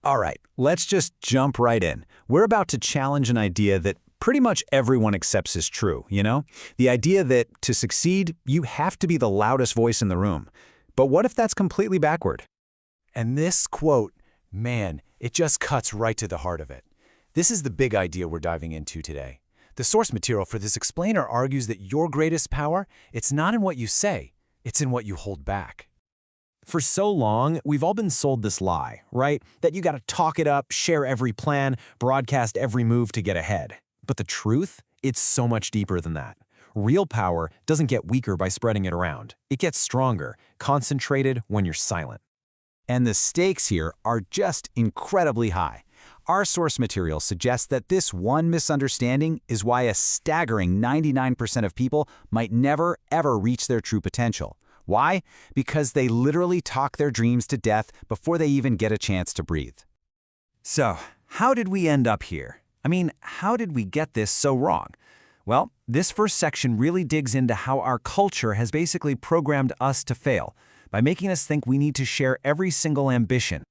All right, let's just jump right in. We're about to challenge an idea that pretty much everyone accepts is true, you know? The idea that to succeed, you have to be the loudest voice in the room. But what if that's completely backward? And this quote, man, it just cuts right to the heart of it. This is the big idea we're diving into today. The source material for this explainer argues that your greatest power, it's not in what you say, it's in what you hold back. For so long, we've all been sold this lie, right? That you gotta talk it up, share every plan, broadcast every move to get ahead. But the truth? It's so much deeper than that. Real power doesn't get weaker by spreading it around. It gets stronger, concentrated when you're silent. And the stakes here are just incredibly high. Our source material suggests that this one misunderstanding is why a staggering 99% of people might never, ever reach their true potential. Why? Because they literally talk their dreams to death before they even get a chance to breathe. So, how did we end up here? I mean, how did we get this so wrong? Well, this first section really digs into how our culture has basically programmed us to fail by making us think we need to share every single ambition.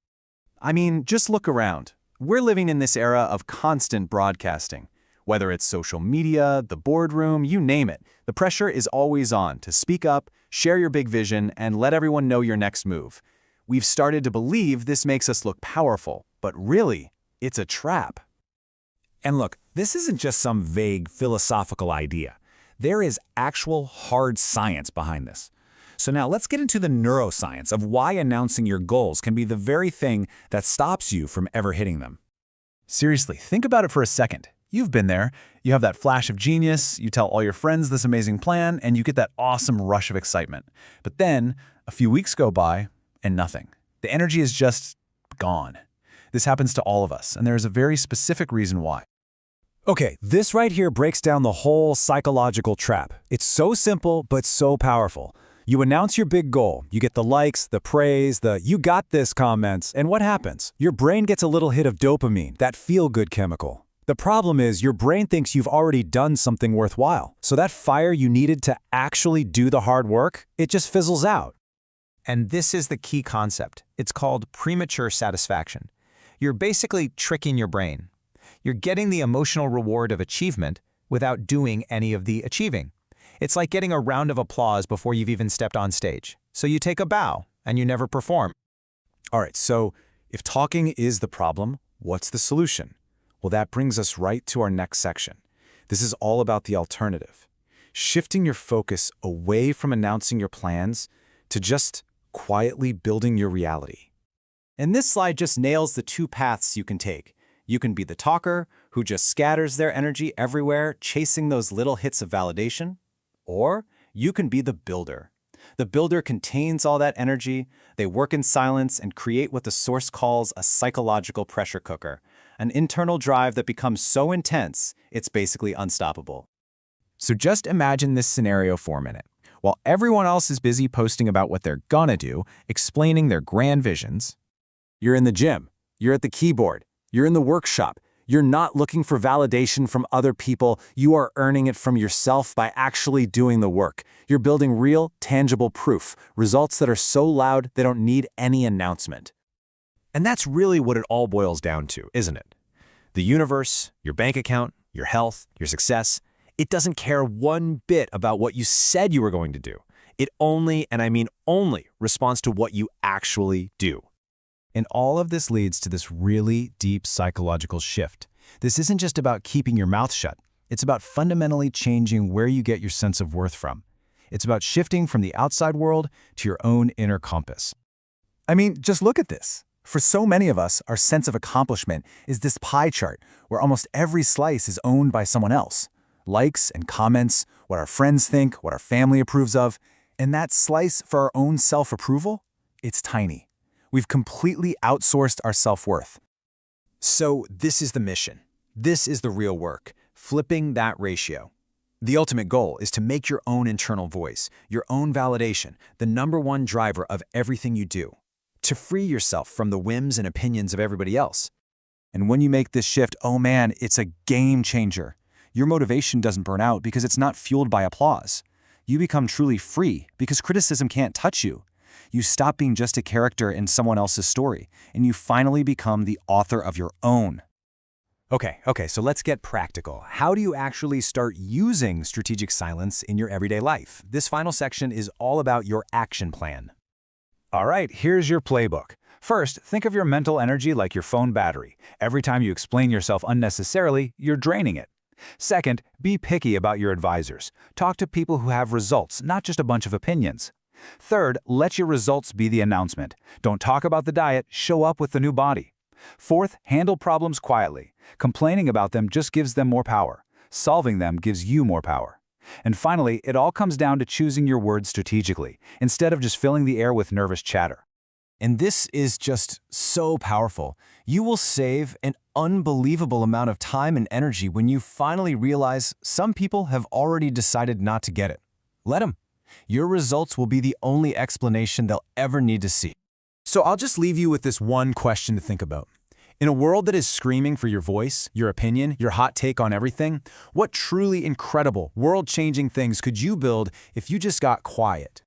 I mean, just look around. We're living in this era of constant broadcasting. Whether it's social media, the boardroom, you name it, the pressure is always on to speak up, share your big vision, and let everyone know your next move. We've started to believe this makes us look powerful, but really, it's a trap. And look, this isn't just some vague philosophical idea. There is actual hard science behind this. So now let's get into the neuroscience of why announcing your goals can be the very thing that stops you from ever hitting them. Seriously, think about it for a second. You've been there. You have that flash of genius, you tell all your friends this amazing plan, and you get that awesome rush of excitement. But then, a few weeks go by, and nothing. The energy is just gone. This happens to all of us, and there is a very specific reason why. Okay, this right here breaks down the whole psychological trap. It's so simple, but so powerful. You announce your big goal, you get the likes, the praise, the "you got this" comments, and what happens? Your brain gets a little hit of dopamine, that feel-good chemical. The problem is your brain thinks you've already done something worthwhile, so that fire you needed to actually do the hard work, it just fizzles out. And this is the key concept. It's called premature satisfaction. You're basically tricking your brain. You're getting the emotional reward of achievement without doing any of the achieving. It's like getting a round of applause before you've even stepped on stage. So you take a bow, and you never perform. All right, so if talking is the problem, what's the solution? Well, that brings us right to our next section. This is all about the alternative. Shifting your focus away from announcing your plans to just quietly building your reality. And this slide just nails the two paths you can take. You can be the talker who just scatters their energy everywhere, chasing those little hits of validation. Or you can be the builder. The builder contains all that energy, they work in silence and create what the source calls a psychological pressure cooker, an internal drive that becomes so intense, it's basically unstoppable. So just imagine this scenario for a minute. While everyone else is busy posting about what they're gonna do, explaining their grand visions, You're in the gym, you're at the keyboard, you're in the workshop. You're not looking for validation from other people. You are earning it from yourself by actually doing the work. You're building real, tangible proof, results that are so loud they don't need any announcement. and that's really what it all boils down to, isn't it? The universe, your bank account, your health, your success, it doesn't care one bit about what you said you were going to do. It only, and I mean only, responds to what you actually do. And all of this leads to this really deep psychological shift. This isn't just about keeping your mouth shut. It's about fundamentally changing where you get your sense of worth from. It's about shifting from the outside world to your own inner compass. I mean, just look at this. For so many of us, our sense of accomplishment is this pie chart where almost every slice is owned by someone else. Likes and comments, what our friends think, what our family approves of, and that slice for our own self-approval, it's tiny. We've completely outsourced our self-worth. So this is the mission. This is the real work, flipping that ratio. The ultimate goal is to make your own internal voice, your own validation, the #1 driver of everything you do. To free yourself from the whims and opinions of everybody else. And when you make this shift, oh man, it's a game changer. Your motivation doesn't burn out because it's not fueled by applause. You become truly free because criticism can't touch you. You stop being just a character in someone else's story, and you finally become the author of your own. Okay, so let's get practical. How do you actually start using strategic silence in your everyday life? This final section is all about your action plan. All right, here's your playbook. First, think of your mental energy like your phone battery. Every time you explain yourself unnecessarily, you're draining it. Second, be picky about your advisors. Talk to people who have results, not just a bunch of opinions. Third, let your results be the announcement. Don't talk about the diet, show up with the new body. Fourth, handle problems quietly. Complaining about them just gives them more power. Solving them gives you more power. And finally, it all comes down to choosing your words strategically, instead of just filling the air with nervous chatter. And this is just so powerful. You will save an unbelievable amount of time and energy when you finally realize some people have already decided not to get it. Let them. Your results will be the only explanation they'll ever need to see. So I'll just leave you with this one question to think about. In a world that is screaming for your voice, your opinion, your hot take on everything, what truly incredible, world-changing things could you build if you just got quiet?